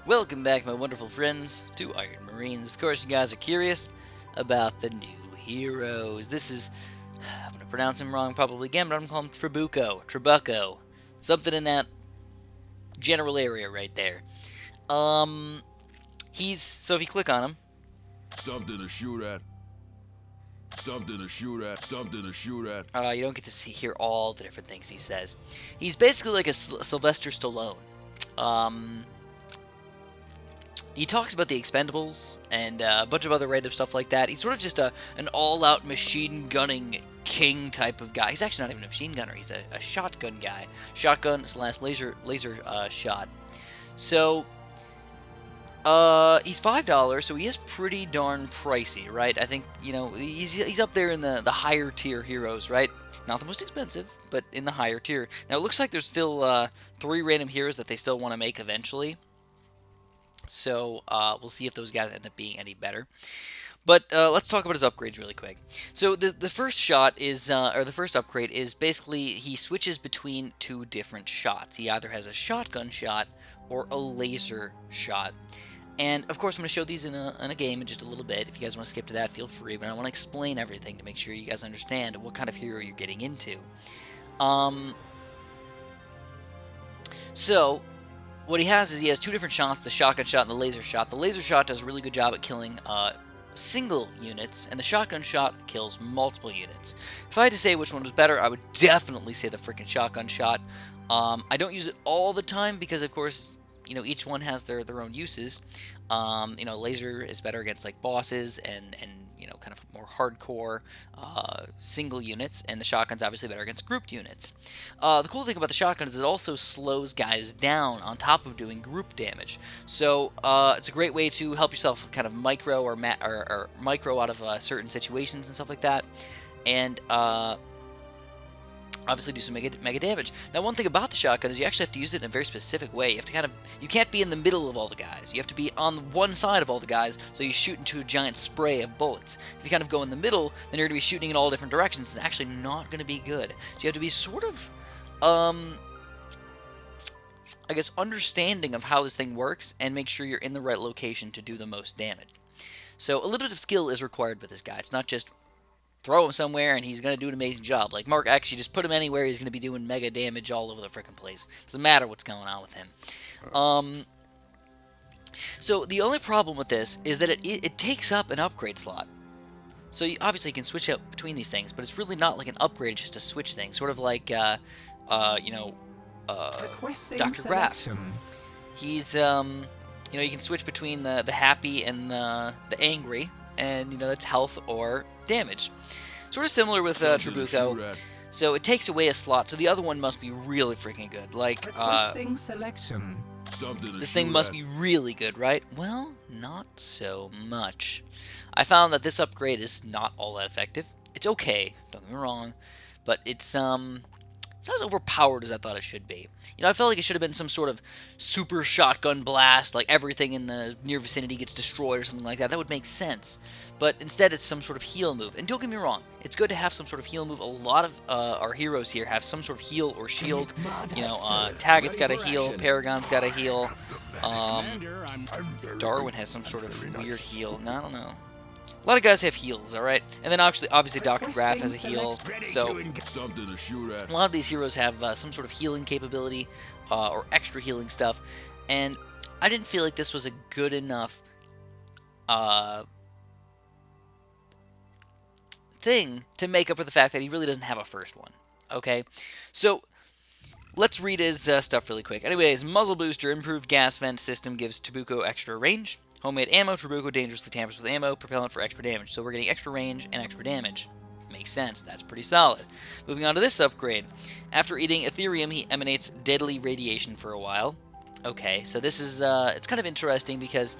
Welcome back, my wonderful friends, to Iron Marines. Of course, you guys are curious about the new heroes. This is, I'm going to pronounce him wrong probably again, but I'm going to call him Trabuco. Something in that general area right there. So if you click on him, Something to shoot at. Something to shoot at. Something to shoot at. you don't get to hear all the different things he says. He's basically like a Sylvester Stallone. He talks about the Expendables and a bunch of other random stuff like that. He's sort of just an all-out machine gunning king type of guy. He's actually not even a machine gunner. He's a shotgun guy. Shotgun slash laser shot. So he's $5, so he is pretty darn pricey, right? I think he's up there in the higher tier heroes, right? Not the most expensive, but in the higher tier. Now it looks like there's still 3 random heroes that they still want to make eventually. So we'll see if those guys end up being any better. But let's talk about his upgrades really quick. So the first shot is, or the first upgrade is basically he switches between 2 different shots. He either has a shotgun shot or a laser shot. And of course I'm going to show these in a game in just a little bit. If you guys want to skip to that, feel free. But I want to explain everything to make sure you guys understand what kind of hero you're getting into. So what he has is he has 2 different shots, the shotgun shot and the laser shot. The laser shot does a really good job at killing single units, and the shotgun shot kills multiple units. If I had to say which one was better, I would definitely say the freaking shotgun shot. I don't use it all the time because, of course, each one has their own uses. Laser is better against like bosses and kind of more hardcore single units, and the shotgun's obviously better against grouped units. The cool thing about the shotgun is it also slows guys down on top of doing group damage. So it's a great way to help yourself kind of micro or micro out of certain situations and stuff like that, and obviously do some mega damage. Now, one thing about the shotgun is you actually have to use it in a very specific way. You have to you can't be in the middle of all the guys. You have to be on one side of all the guys, so you shoot into a giant spray of bullets. If you kind of go in the middle, then you're going to be shooting in all different directions. It's actually not going to be good. So you have to be sort of, I guess, understanding of how this thing works and make sure you're in the right location to do the most damage. So a little bit of skill is required with this guy. It's not just throw him somewhere and he's going to do an amazing job. Like Mark X, you just put him anywhere, he's going to be doing mega damage all over the frickin' place. Doesn't matter what's going on with him. So the only problem with this is that it takes up an upgrade slot. So obviously you can switch out between these things, but it's really not like an upgrade, it's just a switch thing. Sort of like, Dr. Graf. He's, you can switch between the happy and the angry, and, that's health or damage. Sort of similar with Trabuco. So it takes away a slot, so the other one must be really freaking good. Like, this thing must be really good, right? Well, not so much. I found that this upgrade is not all that effective. It's okay, don't get me wrong, but it's not as overpowered as I thought it should be. I felt like it should have been some sort of super shotgun blast, like everything in the near vicinity gets destroyed or something like that. That would make sense. But instead, it's some sort of heal move. And don't get me wrong, it's good to have some sort of heal move. A lot of our heroes here have some sort of heal or shield. Taggart's got a heal, Paragon's got a heal. Darwin has some sort of weird heal. No, I don't know. A lot of guys have heals, alright? And then obviously Dr. Graf has a heal, so a lot of these heroes have some sort of healing capability or extra healing stuff, and I didn't feel like this was a good enough thing to make up for the fact that he really doesn't have a first one, okay? So let's read his stuff really quick. Anyways, muzzle booster, improved gas vent system gives Trabuco extra range. Homemade ammo, Trabuco dangerously tampers with ammo, propellant for extra damage. So we're getting extra range and extra damage. Makes sense, that's pretty solid. Moving on to this upgrade. After eating Ethereum, he emanates deadly radiation for a while. Okay, so this is, it's kind of interesting because,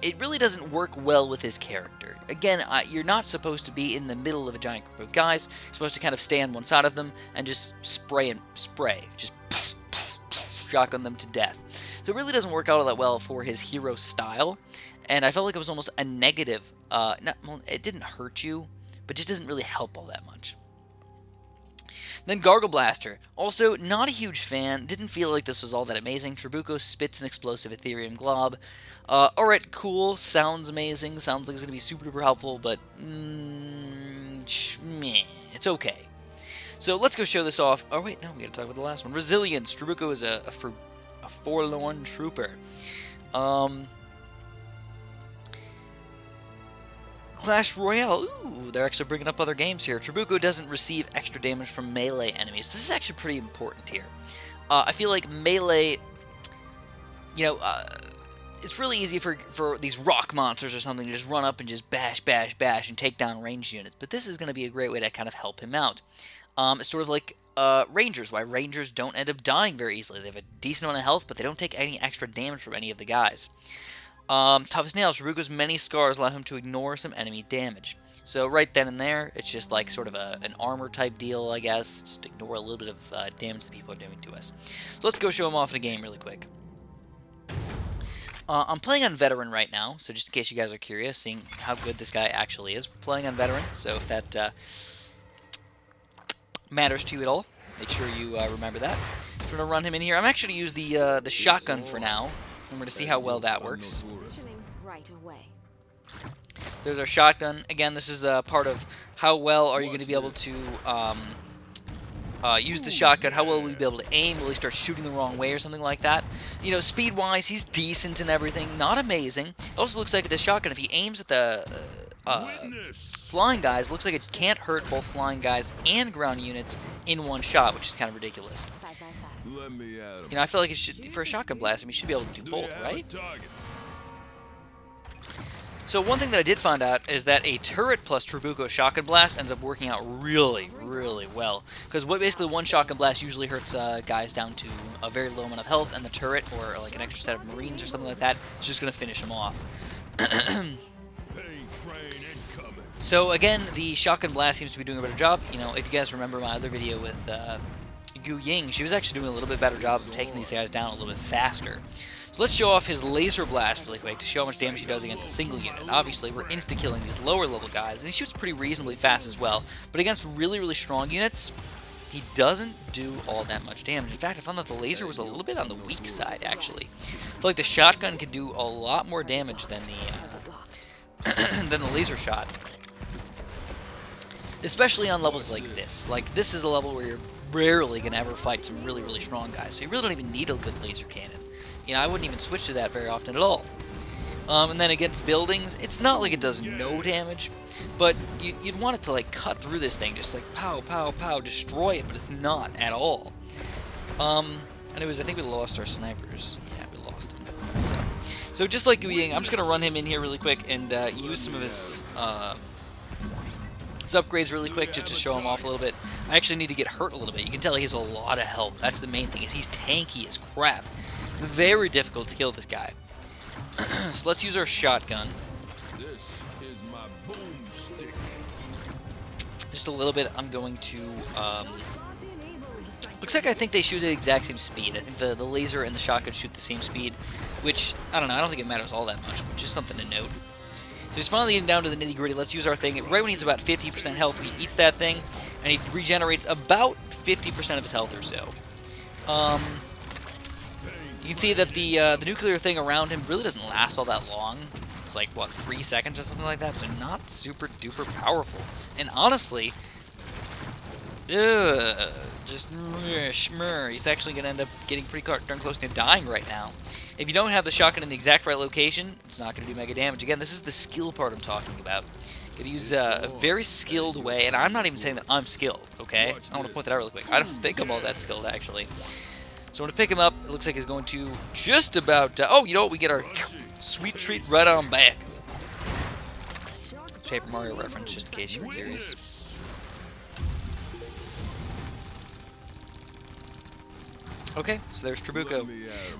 it really doesn't work well with his character. Again, you're not supposed to be in the middle of a giant group of guys. You're supposed to kind of stay on one side of them and just spray. Just shotgun them to death. So it really doesn't work out all that well for his hero style, and I felt like it was almost a negative. It didn't hurt you, but just doesn't really help all that much. Then Gargle Blaster. Also, not a huge fan. Didn't feel like this was all that amazing. Trabuco spits an explosive Ethereum glob. Alright, cool. Sounds amazing. Sounds like it's going to be super duper helpful, but meh. It's okay. So let's go show this off. Oh wait, no, we got to talk about the last one. Resilience. Trabuco is a forlorn trooper. Clash Royale. Ooh, they're actually bringing up other games here. Trabuco doesn't receive extra damage from melee enemies. This is actually pretty important here. I feel like melee, it's really easy for these rock monsters or something to just run up and just bash, bash, bash and take down ranged units. But this is going to be a great way to kind of help him out. It's sort of like Rangers, why Rangers don't end up dying very easily. They have a decent amount of health, but they don't take any extra damage from any of the guys. Tough as nails. Trabuco's many scars allow him to ignore some enemy damage. So right then and there, it's just like sort of an armor type deal, I guess. Just ignore a little bit of damage that people are doing to us. So let's go show him off in a game really quick. I'm playing on Veteran right now, so just in case you guys are curious, seeing how good this guy actually is. We're playing on Veteran, so if that matters to you at all, make sure you remember that. I'm going to run him in here. I'm actually going to use the shotgun for now. And we're going to see how well that works. So there's our shotgun. Again, this is part of how well are you going to be able to use the shotgun. How well will you be able to aim? Will he start shooting the wrong way or something like that? You know, speed-wise, he's decent and everything. Not amazing. It also looks like the shotgun, if he aims at the flying guys, looks like it can't hurt both flying guys and ground units in one shot, which is kind of ridiculous. You know, I feel like it should, for a shotgun blast, I mean, you should be able to do both, right? So one thing that I did find out is that a turret plus Trabuco shotgun blast ends up working out really, really well. Because basically one shotgun blast usually hurts guys down to a very low amount of health, and the turret, or like an extra set of Marines or something like that, is just going to finish them off. So again, the shotgun blast seems to be doing a better job. You know, if you guys remember my other video with Gu Ying, she was actually doing a little bit better job of taking these guys down a little bit faster. So let's show off his laser blast really quick to show how much damage he does against a single unit. Obviously, we're insta-killing these lower level guys, and he shoots pretty reasonably fast as well. But against really, really strong units, he doesn't do all that much damage. In fact, I found that the laser was a little bit on the weak side, actually. I feel like the shotgun can do a lot more damage than the laser shot. Especially on levels like this. Like, this is a level where you're rarely going to ever fight some really, really strong guys. So you really don't even need a good laser cannon. You know, I wouldn't even switch to that very often at all. And then against buildings, it's not like it does no damage, but you'd want it to, like, cut through this thing, just like, pow, pow, pow, destroy it, but it's not at all. Anyways, I think we lost our snipers. Yeah, we lost them. So just like Gu Ying, I'm just going to run him in here really quick and use some of his upgrades really quick just to show him off a little bit. I actually need to get hurt a little bit. You can tell he has a lot of health. That's the main thing, is he's tanky as crap. Very difficult to kill this guy. So let's use our shotgun. This is my boomstick. Just a little bit. I'm going to... looks like I think they shoot at the exact same speed. I think the laser and the shotgun shoot the same speed, which, I don't know, I don't think it matters all that much, but just something to note. So he's finally getting down to the nitty-gritty. Let's use our thing. Right when he's about 50% health, he eats that thing, and he regenerates about 50% of his health or so. You can see that the nuclear thing around him really doesn't last all that long. It's like, what, 3 seconds or something like that? So not super duper powerful. And honestly, just schmur. He's actually going to end up getting pretty darn close to dying right now. If you don't have the shotgun in the exact right location, it's not going to do mega damage. Again, this is the skill part I'm talking about. You gotta use a very skilled way, and I'm not even saying that I'm skilled, okay? I want to point that out really quick. I don't think I'm all that skilled, actually. So when I pick him up, it looks like he's going to just about... oh, you know what? We get our sweet treat right on back. It's Paper Mario reference, just in case you were curious. Okay, so there's Trabuco.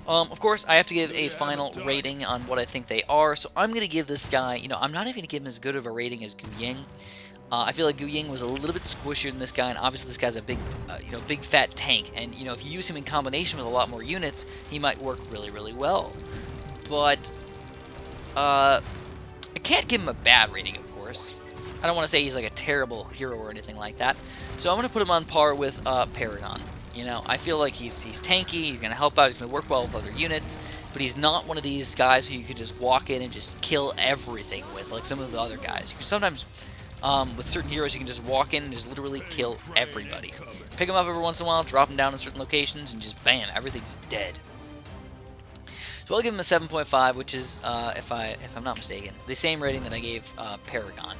Of course, I have to give a final rating on what I think they are, so I'm going to give this guy... You know, I'm not even going to give him as good of a rating as Gu Ying. I feel like Gu Ying was a little bit squishier than this guy, and obviously this guy's a big, big fat tank. And you know, if you use him in combination with a lot more units, he might work really, really well. But I can't give him a bad rating, of course. I don't want to say he's like a terrible hero or anything like that. So I'm going to put him on par with Paragon. You know, I feel like he's tanky, he's going to help out, he's going to work well with other units, but he's not one of these guys who you could just walk in and just kill everything with, like some of the other guys. You can sometimes, with certain heroes, you can just walk in and just literally kill everybody. Pick him up every once in a while, drop him down in certain locations, and just bam, everything's dead. So I'll give him a 7.5, which is, if I'm not mistaken, the same rating that I gave Paragon.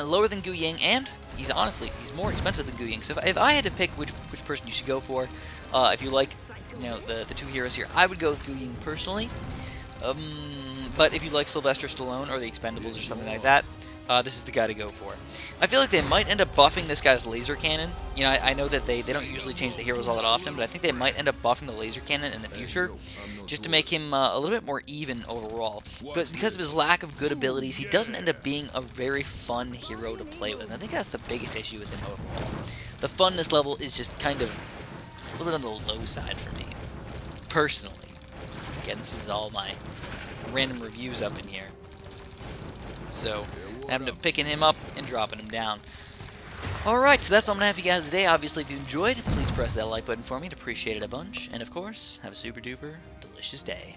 Lower than Gu Ying, and he's more expensive than Gu Ying. So if I had to pick which person you should go for, if you like, you know, the two heroes here, I would go with Gu Ying personally. But if you like Sylvester Stallone or the Expendables or something like that, this is the guy to go for. I feel like they might end up buffing this guy's laser cannon. You know, I know that they don't usually change the heroes all that often, but I think they might end up buffing the laser cannon in the future, just to make him a little bit more even overall. But because of his lack of good abilities, he doesn't end up being a very fun hero to play with. And I think that's the biggest issue with him overall. The funness level is just kind of a little bit on the low side for me, personally. Again, this is all my random reviews up in here. So I ended up picking him up and dropping him down. Alright, so that's all I'm going to have for you guys today. Obviously, if you enjoyed, please press that like button for me. I'd appreciate it a bunch. And of course, have a super duper delicious day.